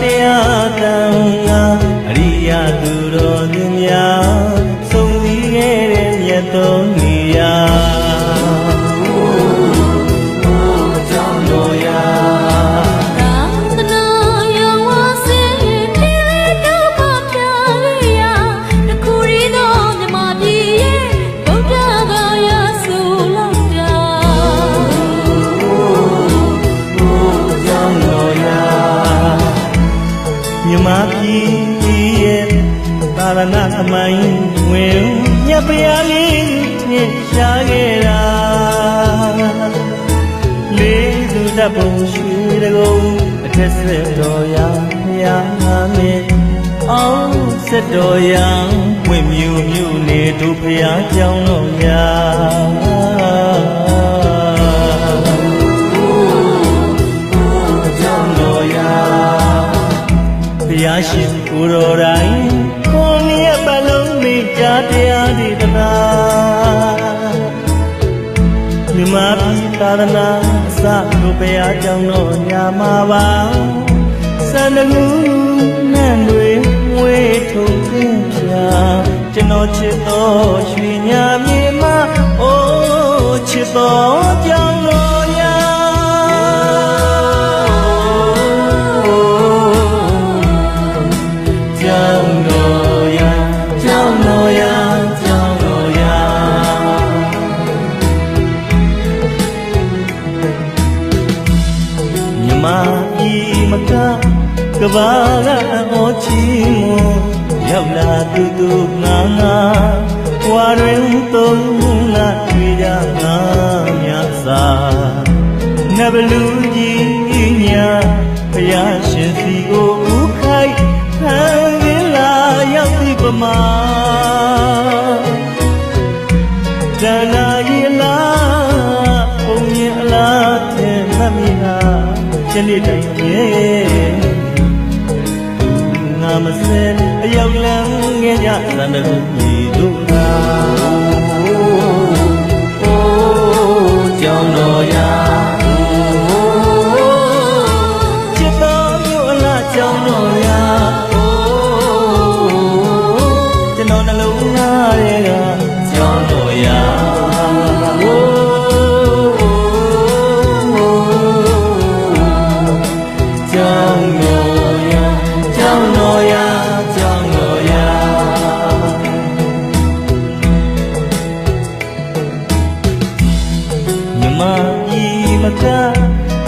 တရားတန်ငါအရိယာသူတော်သူများဆုံးစည်းခဲ့တဲ့မြတ်တော်နေရာမြမပြည်ရဲ့သာရဏသမိုင်းဝင်မြတ်ဗျာလေးထင်ရှားခဲ့တာလေးသူတပ်ပုံရွှေတကုံအထက်ဆက်တော်ရာဘုရားမင်းအောင်ဆက်တော်ရာဝင့်မြို့မြို့နေတို့ဘုရားကျောင်းတော်များဘုရားရှင်ကိုယ်တော်တိုင်ကိုမြတ်ပလုံးမိကြားတရားဒီတနာမြမပြည်သာသနာအစတို့ဘုရားကျောင်းတော်ညာမှာပါစန္ဒငူနန်းတွေဝေးထုံခင်းပြကျွန်တော်ချစ်တော်ရွှေညာမြေမှာအိုးချစ်တော်ကျောင်းတော်ညာကဘာကအောချီမရောက်လာတူတူငါငါဝါရင်သုံးလာတွေ့ကြငါမြတ်စာနဘလူကြီးညာဘုရားရှင်စီကိုဥခိုက်ခံရလာရောက်ပြီပမာဇာနာရီလာပုံရင်အလားတဲ့မမီဟာဒီနေ့တိုင်ရဲ့မစဲအရောက်လန်းငယ်ကြသံတော်ကြီးတို့သာအိုးကျောင်းတော်ရာချစ်တော်မြို့အလားကျောင်းတော်ရာအိုးကျွန်တော်နှလုံးသားတွေကကျောင်းတော်ရာအိုးကျောင်းတော်ရာကျောင်းတော်ရာ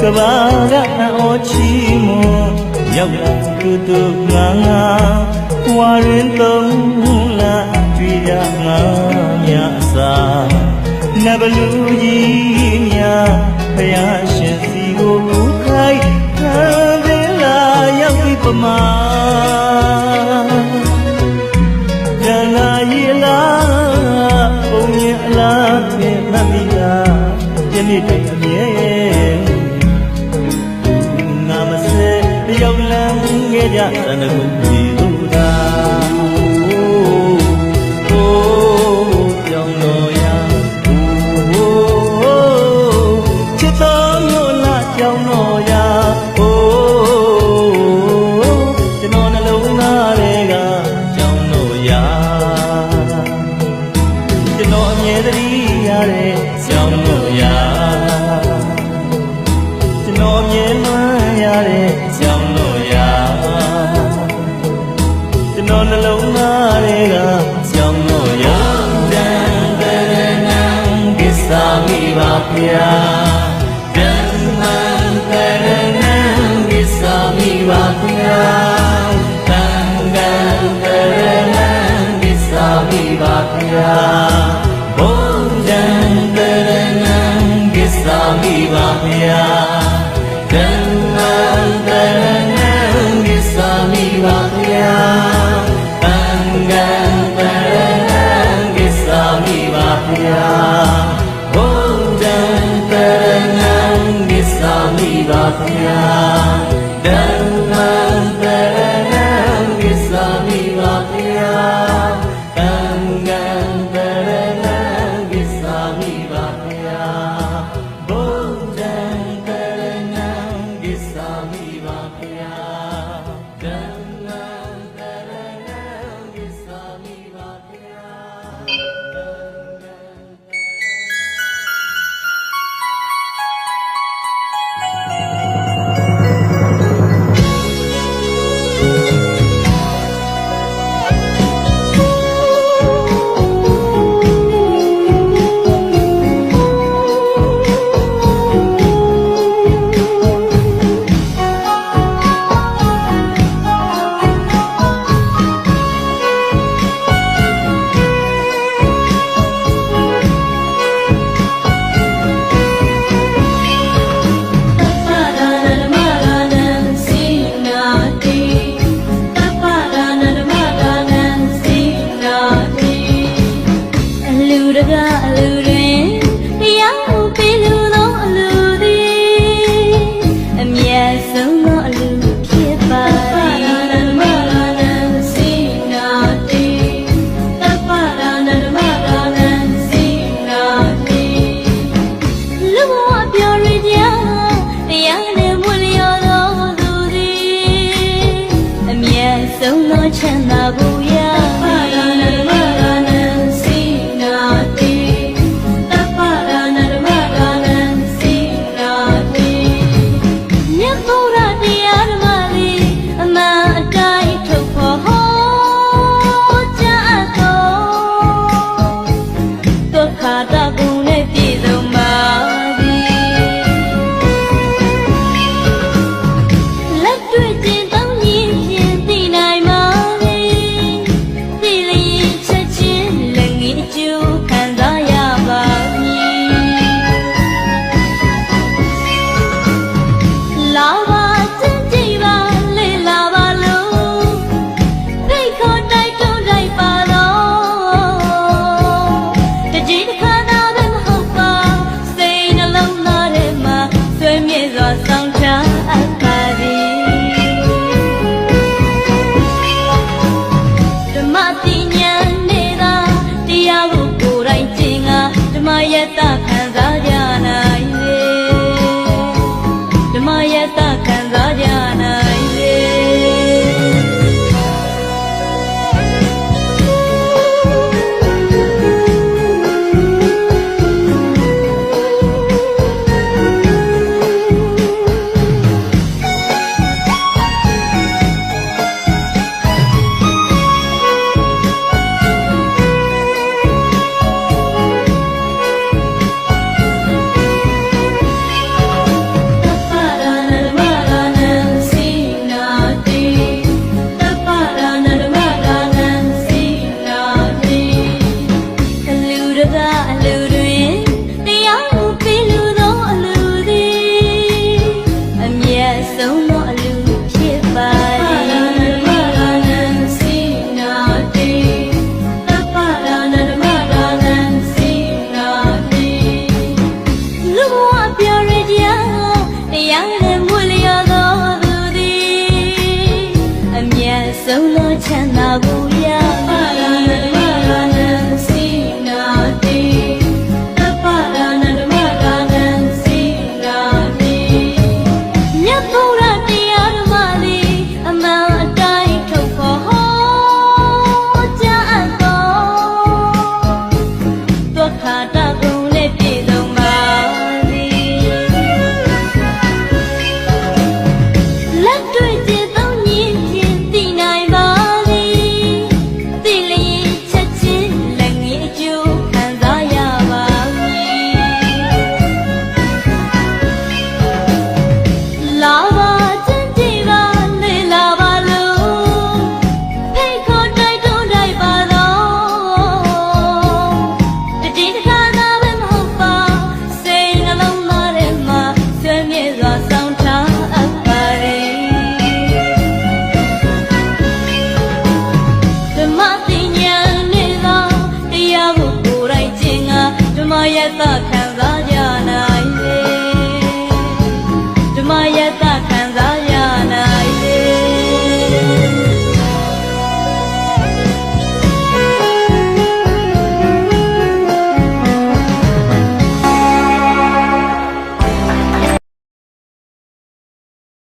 ကဘာကအောချီမရောက်လာတူတူငါငါဝါရင်သုံးလာတွေ့ရငါမြတ်စာနဘလူကြီးများဘုရားရှင်စီကိုဥခိုက်ခံရလာရောက်ပြီပမာဇာနာရီလာပုံရင်အလားဖြင့်မမီလာယနေ့တိုင်အမြဲရောက်လန်းခဲ့ကြသံတော်ကြီးတို့သာအိုးပြောင်းတော်ရာအိုးချစ်တော်မြို့လားပြောင်းတော်ရာအိုးကျွန်တော်နှလုံးသားတွေကပြောင်းတော်ရာကျွန်တော်အမြဲတည်းရတဲ့ပြောင်းတော်ရာကျွန်တော်မြင်လွမ်းရတဲ့ကျောင်းတော်ရာကျွန်တော်နှလုံးသားတွေကကျောင်းတော်ရာတန်တရဏံကိစ္ဆာမိပါဗျာတန်တန်တရဏံကိစ္ဆာမိပါဗျာတန်တန်တရဏံကိစ္ဆာမိပါဗျာဘုံတန်တရဏံကိစ္ဆာမိပါဗျာတန်တန်တရဏံကိစ္ဆာမိပါဗျာတန်တန်တရဏံကိစ္ဆာမိပါဗျာဘုံတန်တရဏံကိစ္ဆာမိပါဗျာတန်တန်တရဏံကိစ္ဆာမိပါဗျာတန်တန်တရဏံကိစ္ဆာမိပါဗျာဘုံ ပေးလို့သောအလူသည်အမြတ်ဆုံးသောအလူဖြစ်ပါသည်မရဏံစိနာတိတပ္ပဒါနဓမ္မဒါနံစိနာတိလူဘဝပြောရကြတရားနဲ့မွလျော်သောသူသည်အမြတ်ဆုံးသောချမ်းသာကိုရယတခံစားကြနိုင်လေဓမ္မယတခံစားကြနိုင်လေဆုံးသောချမ်းသာကို